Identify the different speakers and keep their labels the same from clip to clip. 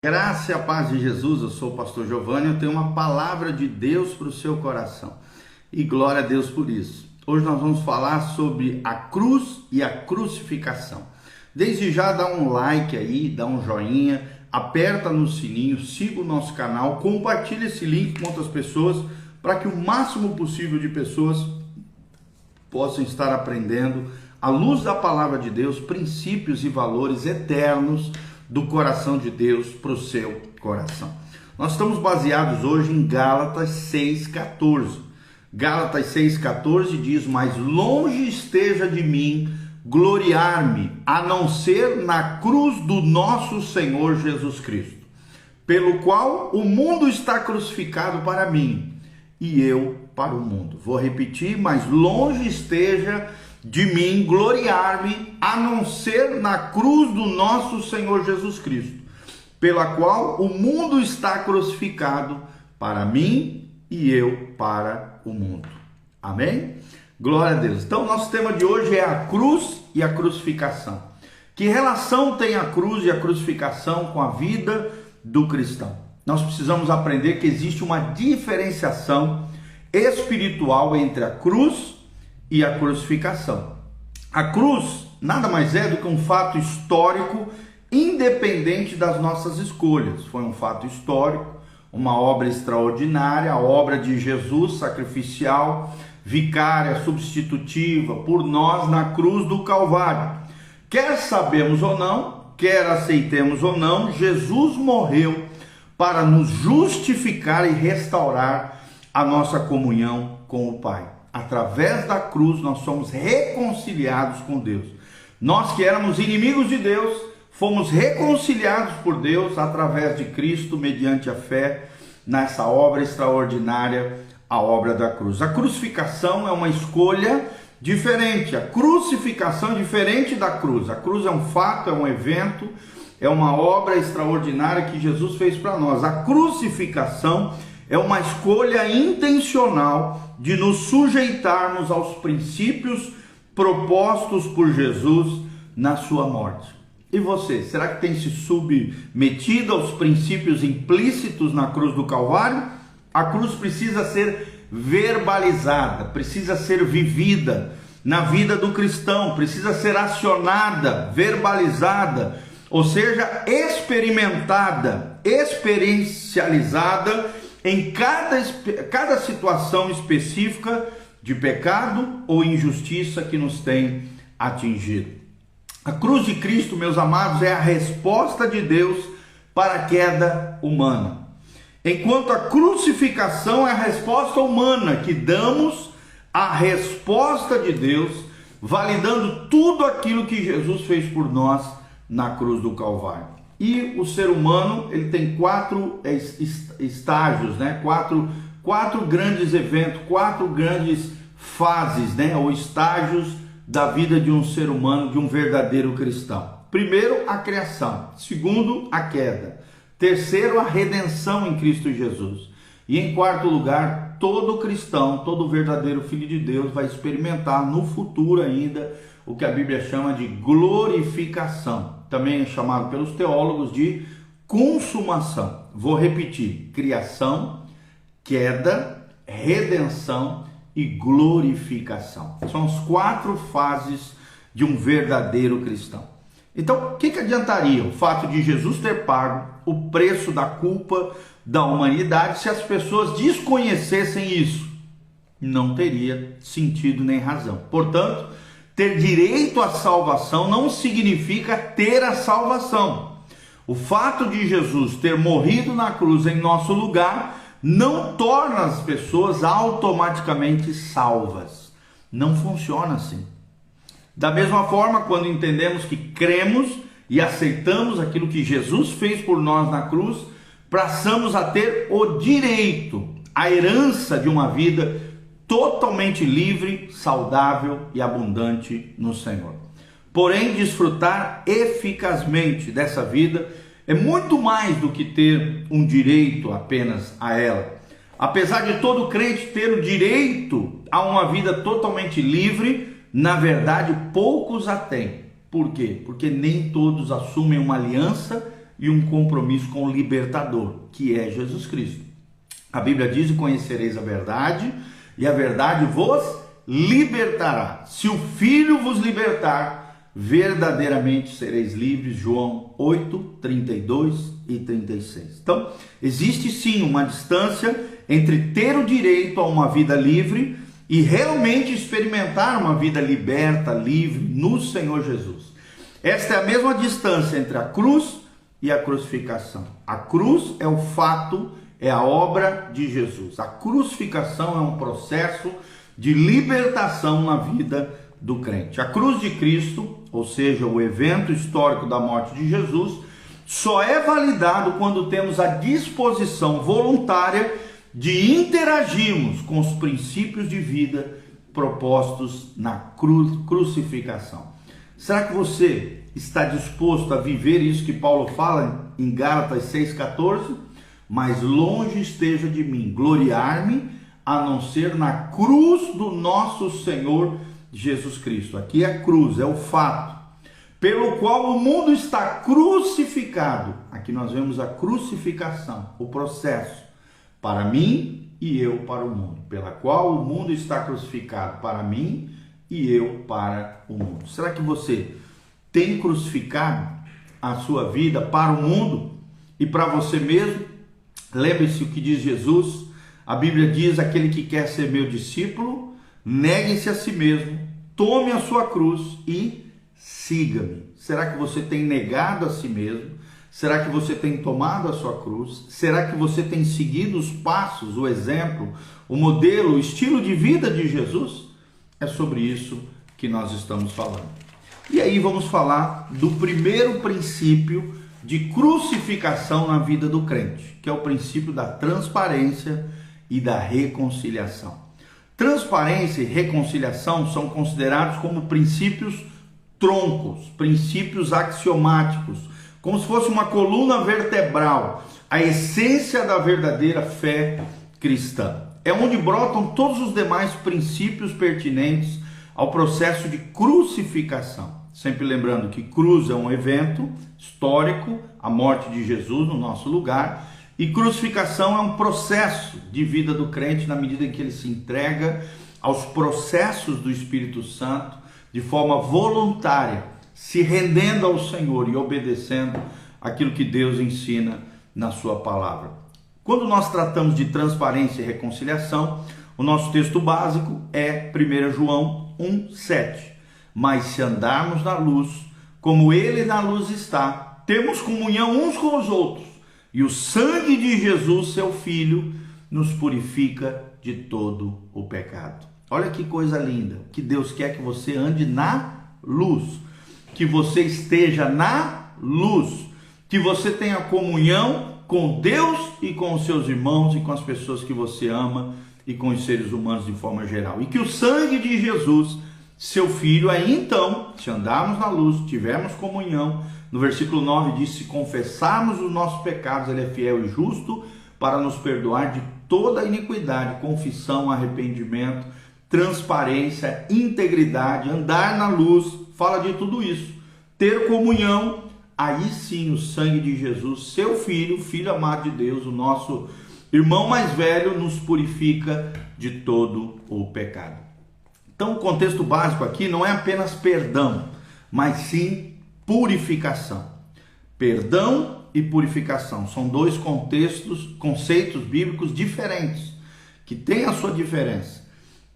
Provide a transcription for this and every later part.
Speaker 1: Graça e a paz de Jesus, eu sou o pastor Giovanni, eu tenho uma palavra de Deus para o seu coração e glória a Deus por isso. Hoje nós vamos falar sobre a cruz e a crucificação. Desde já dá um like aí, dá um joinha, aperta no sininho, siga o nosso canal, compartilhe esse link com outras pessoas para que o máximo possível de pessoas possam estar aprendendo à luz da palavra de Deus, princípios e valores eternos do coração de Deus para o seu coração. Nós estamos baseados hoje em Gálatas 6,14. Gálatas 6,14 diz: mas longe esteja de mim gloriar-me, a não ser na cruz do nosso Senhor Jesus Cristo, pelo qual o mundo está crucificado para mim e eu para o mundo. Vou repetir: mas longe esteja de mim gloriar-me, a não ser na cruz do nosso Senhor Jesus Cristo, pela qual o mundo está crucificado para mim e eu para o mundo. Amém? Glória a Deus. Então, nosso tema de hoje é a cruz e a crucificação. Que relação tem a cruz e a crucificação com a vida do cristão? Nós precisamos aprender que existe uma diferenciação espiritual entre a cruz e a crucificação. A cruz nada mais é do que um fato histórico independente das nossas escolhas. Foi um fato histórico, uma obra extraordinária, a obra de Jesus sacrificial, vicária, substitutiva por nós na cruz do Calvário. Quer sabemos ou não, quer aceitemos ou não, Jesus morreu para nos justificar e restaurar a nossa comunhão com o Pai. Através da cruz nós somos reconciliados com Deus. Nós que éramos inimigos de Deus, fomos reconciliados por Deus através de Cristo, mediante a fé nessa obra extraordinária, a obra da cruz. A crucificação é uma escolha diferente. A crucificação é diferente da cruz. A cruz é um fato, é um evento, é uma obra extraordinária que Jesus fez para nós. A crucificação é uma escolha intencional de nos sujeitarmos aos princípios propostos por Jesus na sua morte. E você, será que tem se submetido aos princípios implícitos na cruz do Calvário? A cruz precisa ser verbalizada, precisa ser vivida na vida do cristão, precisa ser acionada, verbalizada, ou seja, experimentada, experiencializada em cada situação específica de pecado ou injustiça que nos tem atingido. A cruz de Cristo, meus amados, é a resposta de Deus para a queda humana, enquanto a crucificação é a resposta humana que damos à resposta de Deus, validando tudo aquilo que Jesus fez por nós na cruz do Calvário. E o ser humano, ele tem quatro estágios, né? Quatro grandes eventos, quatro grandes fases, né? Ou estágios da vida de um ser humano, de um verdadeiro cristão. Primeiro, a criação. Segundo, a queda. Terceiro, a redenção em Cristo Jesus. E em quarto lugar, todo cristão, todo verdadeiro filho de Deus vai experimentar no futuro ainda o que a Bíblia chama de glorificação. Também é chamado pelos teólogos de consumação. Vou repetir: criação, queda, redenção e glorificação. São as quatro fases de um verdadeiro cristão. Então, o que adiantaria o fato de Jesus ter pago o preço da culpa da humanidade se as pessoas desconhecessem isso? Não teria sentido nem razão. Portanto, ter direito à salvação não significa ter a salvação. O fato de Jesus ter morrido na cruz em nosso lugar não torna as pessoas automaticamente salvas. Não funciona assim. Da mesma forma, quando entendemos que cremos e aceitamos aquilo que Jesus fez por nós na cruz, passamos a ter o direito, a herança de uma vida totalmente livre, saudável e abundante no Senhor. Porém, desfrutar eficazmente dessa vida é muito mais do que ter um direito apenas a ela. Apesar de todo crente ter o direito a uma vida totalmente livre, na verdade poucos a têm. Por quê? Porque nem todos assumem uma aliança e um compromisso com o libertador, que é Jesus Cristo. A Bíblia diz: e conhecereis a verdade, e a verdade vos libertará. Se o Filho vos libertar, verdadeiramente sereis livres. João 8, 32 e 36. Então, existe sim uma distância entre ter o direito a uma vida livre e realmente experimentar uma vida liberta, livre no Senhor Jesus. Esta é a mesma distância entre a cruz e a crucificação. A cruz é o fato, é a obra de Jesus. A crucificação é um processo de libertação na vida do crente. A cruz de Cristo, ou seja, o evento histórico da morte de Jesus, só é validado quando temos a disposição voluntária de interagirmos com os princípios de vida propostos na crucificação. Será que você está disposto a viver isso que Paulo fala em Gálatas 6,14? Mas longe esteja de mim gloriar-me, a não ser na cruz do nosso Senhor Jesus Cristo. Aqui é a cruz, é o fato, pelo qual o mundo está crucificado. Aqui nós vemos a crucificação, o processo, para mim e eu para o mundo, pela qual o mundo está crucificado para mim e eu para o mundo. Será que você tem crucificado a sua vida para o mundo e para você mesmo? Lembre-se o que diz Jesus. A Bíblia diz: aquele que quer ser meu discípulo, negue-se a si mesmo, tome a sua cruz e siga-me. Será que você tem negado a si mesmo? Será que você tem tomado a sua cruz? Será que você tem seguido os passos, o exemplo, o modelo, o estilo de vida de Jesus? É sobre isso que nós estamos falando. E aí vamos falar do primeiro princípio de crucificação na vida do crente, que é o princípio da transparência e da reconciliação. Transparência e reconciliação são considerados como princípios troncos, princípios axiomáticos, como se fosse uma coluna vertebral, a essência da verdadeira fé cristã. É onde brotam todos os demais princípios pertinentes ao processo de crucificação. Sempre lembrando que cruz é um evento histórico, a morte de Jesus no nosso lugar, e crucificação é um processo de vida do crente na medida em que ele se entrega aos processos do Espírito Santo de forma voluntária, se rendendo ao Senhor e obedecendo aquilo que Deus ensina na sua palavra. Quando nós tratamos de transparência e reconciliação, o nosso texto básico é 1 João 1,7. Mas se andarmos na luz, como Ele na luz está, temos comunhão uns com os outros, e o sangue de Jesus, seu Filho, nos purifica de todo o pecado. Olha que coisa linda, que Deus quer que você ande na luz, que você esteja na luz, que você tenha comunhão com Deus e com os seus irmãos e com as pessoas que você ama e com os seres humanos de forma geral. E que o sangue de Jesus, seu Filho, aí então, se andarmos na luz, tivermos comunhão, no versículo 9 diz: se confessarmos os nossos pecados, Ele é fiel e justo para nos perdoar de toda a iniquidade. Confissão, arrependimento, transparência, integridade, andar na luz, fala de tudo isso. Ter comunhão, aí sim o sangue de Jesus, seu Filho, Filho amado de Deus, o nosso irmão mais velho, nos purifica de todo o pecado. Então o contexto básico aqui não é apenas perdão, mas sim purificação. Perdão e purificação são dois conceitos bíblicos diferentes, que têm a sua diferença.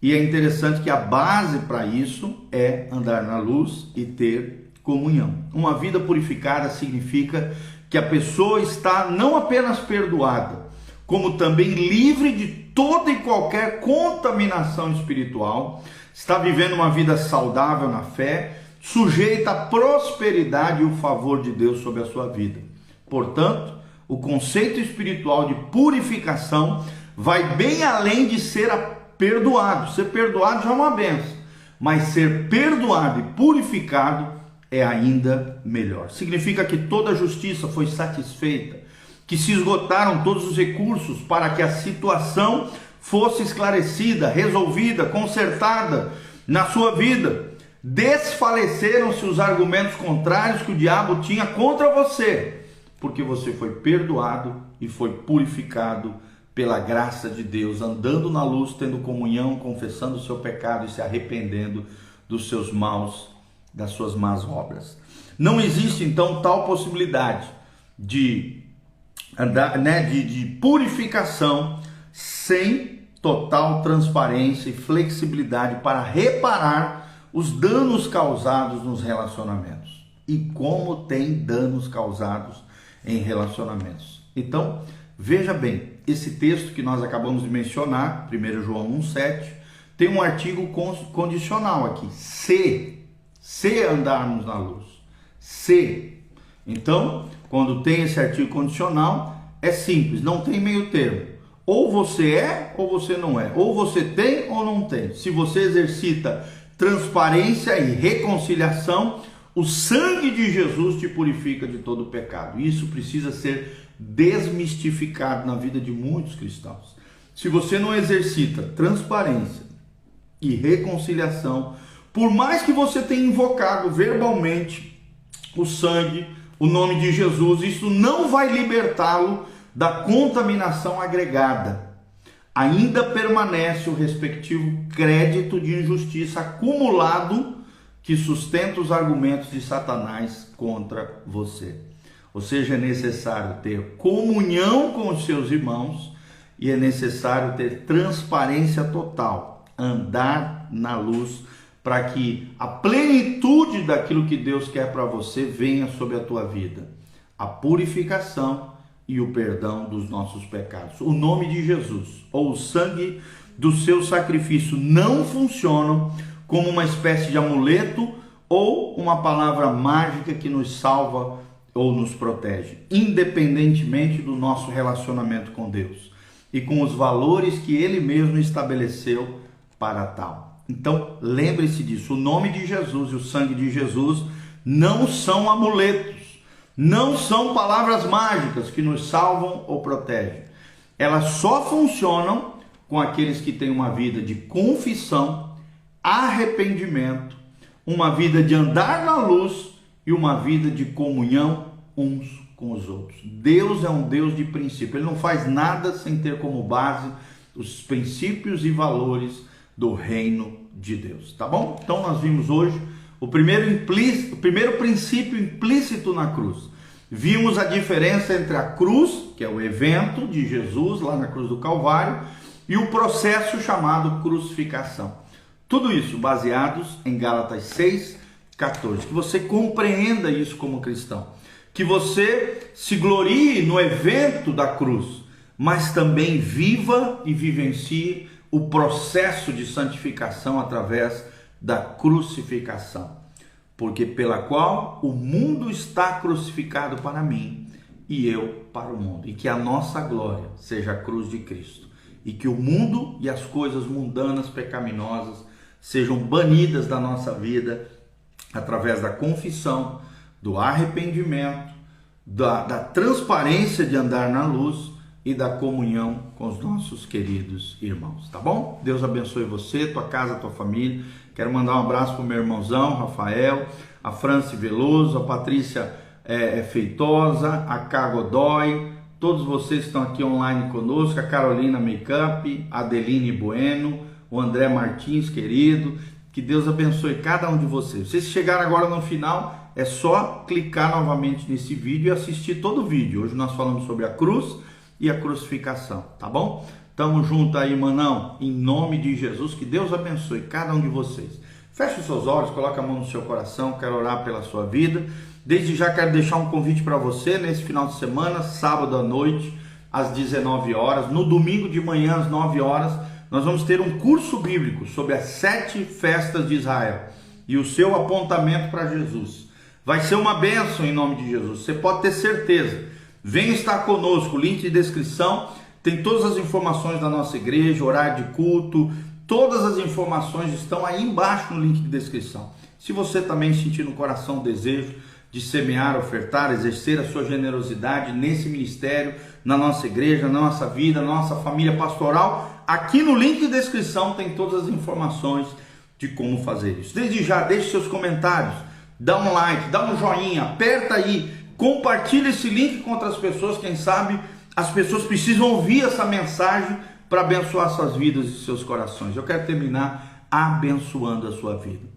Speaker 1: E é interessante que a base para isso é andar na luz e ter comunhão. Uma vida purificada significa que a pessoa está não apenas perdoada, como também livre de toda e qualquer contaminação espiritual, está vivendo uma vida saudável na fé, sujeita à prosperidade e o favor de Deus sobre a sua vida. Portanto, o conceito espiritual de purificação vai bem além de ser perdoado. Ser perdoado já é uma bênção, mas ser perdoado e purificado é ainda melhor. Significa que toda a justiça foi satisfeita, que se esgotaram todos os recursos para que a situação fosse esclarecida, resolvida, consertada na sua vida. Desfaleceram-se os argumentos contrários que o diabo tinha contra você. porque você foi perdoado e foi purificado pela graça de Deus, andando na luz, tendo comunhão, confessando o seu pecado e se arrependendo dos seus das suas más obras. Não existe então tal possibilidade de purificação sem total transparência e flexibilidade para reparar os danos causados nos relacionamentos. E como tem danos causados em relacionamentos. Então, veja bem, esse texto que nós acabamos de mencionar, 1 João 1,7, tem um artigo condicional aqui, se andarmos na luz, se. Então, quando tem esse artigo condicional, é simples, não tem meio termo. Ou você é ou você não é, ou você tem ou não tem. Se você exercita transparência e reconciliação, o sangue de Jesus te purifica de todo o pecado. Isso precisa ser desmistificado na vida de muitos cristãos. Se você não exercita transparência e reconciliação, por mais que você tenha invocado verbalmente o sangue, o nome de Jesus, isso não vai libertá-lo da contaminação agregada. Ainda permanece o respectivo crédito de injustiça acumulado que sustenta os argumentos de Satanás contra você. Ou seja, é necessário ter comunhão com os seus irmãos e é necessário ter transparência total, andar na luz, para que a plenitude daquilo que Deus quer para você venha sobre a tua vida. A purificação e o perdão dos nossos pecados. O nome de Jesus ou o sangue do seu sacrifício não funcionam como uma espécie de amuleto ou uma palavra mágica que nos salva ou nos protege, independentemente do nosso relacionamento com Deus e com os valores que Ele mesmo estabeleceu para tal. Então, lembre-se disso, o nome de Jesus e o sangue de Jesus não são amuletos, não são palavras mágicas que nos salvam ou protegem. Elas só funcionam com aqueles que têm uma vida de confissão, arrependimento, uma vida de andar na luz e uma vida de comunhão uns com os outros. Deus é um Deus de princípio. Ele não faz nada sem ter como base os princípios e valores do reino de Deus. Tá bom? Então nós vimos hoje o primeiro princípio implícito na cruz. Vimos a diferença entre a cruz, que é o evento de Jesus lá na cruz do Calvário, e o processo chamado crucificação. Tudo isso baseados em Gálatas 6:14. Que você compreenda isso como cristão. Que você se glorie no evento da cruz, mas também viva e vivencie o processo de santificação através da crucificação. Porque pela qual o mundo está crucificado para mim e eu para o mundo. E que a nossa glória seja a cruz de Cristo. E que o mundo e as coisas mundanas, pecaminosas, sejam banidas da nossa vida através da confissão, do arrependimento, da transparência de andar na luz e da comunhão com os nossos queridos irmãos, tá bom? Deus abençoe você, tua casa, tua família. Quero mandar um abraço para o meu irmãozão Rafael, a Franci Veloso, a Patrícia Feitosa, a Cá Godoy, todos vocês que estão aqui online conosco, a Carolina Makeup, a Adeline Bueno, o André Martins, querido. Que Deus abençoe cada um de vocês. Vocês chegaram agora no final, é só clicar novamente nesse vídeo e assistir todo o vídeo. Hoje nós falamos sobre a cruz e a crucificação, tá bom? Tamo junto aí, manão, em nome de Jesus. Que Deus abençoe cada um de vocês. Feche os seus olhos, coloque a mão no seu coração. Quero orar pela sua vida. Desde já quero deixar um convite para você nesse final de semana, sábado à noite, às 19 horas. No domingo de manhã, às 9 horas, nós vamos ter um curso bíblico sobre as 7 festas de Israel e o seu apontamento para Jesus. Vai ser uma bênção em nome de Jesus, você pode ter certeza. Venha estar conosco, link de descrição, tem todas as informações da nossa igreja, horário de culto, todas as informações estão aí embaixo no link de descrição. Se você também sentir no coração o desejo de semear, ofertar, exercer a sua generosidade nesse ministério, na nossa igreja, na nossa vida, na nossa família pastoral, aqui no link de descrição tem todas as informações de como fazer isso. Desde já, deixe seus comentários, dá um like, dá um joinha, aperta aí, Compartilhe esse link com outras pessoas, quem sabe as pessoas precisam ouvir essa mensagem para abençoar suas vidas e seus corações. Eu quero terminar abençoando a sua vida.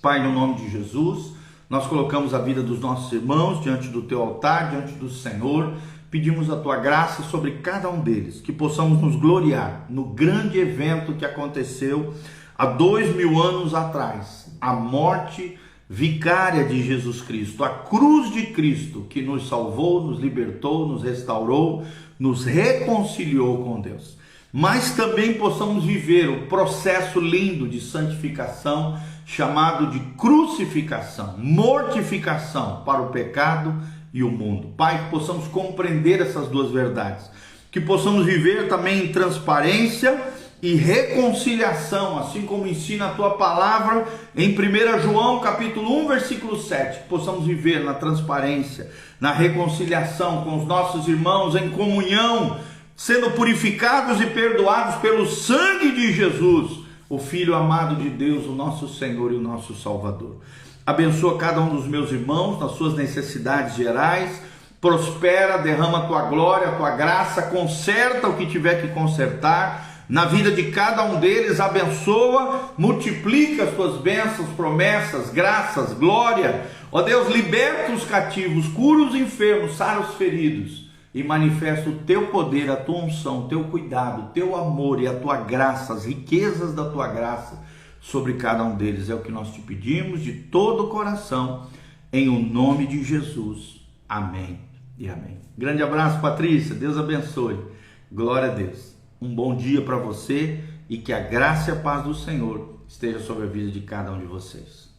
Speaker 1: Pai, no nome de Jesus, nós colocamos a vida dos nossos irmãos diante do teu altar, diante do Senhor. Pedimos a tua graça sobre cada um deles, que possamos nos gloriar no grande evento que aconteceu há 2000 anos atrás, a morte vicária de Jesus Cristo, a cruz de Cristo que nos salvou, nos libertou, nos restaurou, nos reconciliou com Deus. Mas também possamos viver o processo lindo de santificação, chamado de crucificação, mortificação para o pecado e o mundo. Pai, que possamos compreender essas duas verdades, que possamos viver também em transparência e reconciliação, assim como ensina a tua palavra em 1 João capítulo 1, versículo 7, que possamos viver na transparência, na reconciliação com os nossos irmãos, em comunhão, sendo purificados e perdoados pelo sangue de Jesus, o Filho amado de Deus, o nosso Senhor e o nosso Salvador. Abençoa cada um dos meus irmãos nas suas necessidades gerais, prospera, derrama a tua glória, a tua graça, conserta o que tiver que consertar na vida de cada um deles, abençoa, multiplica as tuas bênçãos, promessas, graças, glória. Ó Deus, liberta os cativos, cura os enfermos, sara os feridos e manifesta o teu poder, a tua unção, o teu cuidado, o teu amor e a tua graça, as riquezas da tua graça sobre cada um deles. É o que nós te pedimos de todo o coração, em o nome de Jesus. Amém e amém. Grande abraço, Patrícia. Deus abençoe. Glória a Deus. Um bom dia para você e que a graça e a paz do Senhor esteja sobre a vida de cada um de vocês.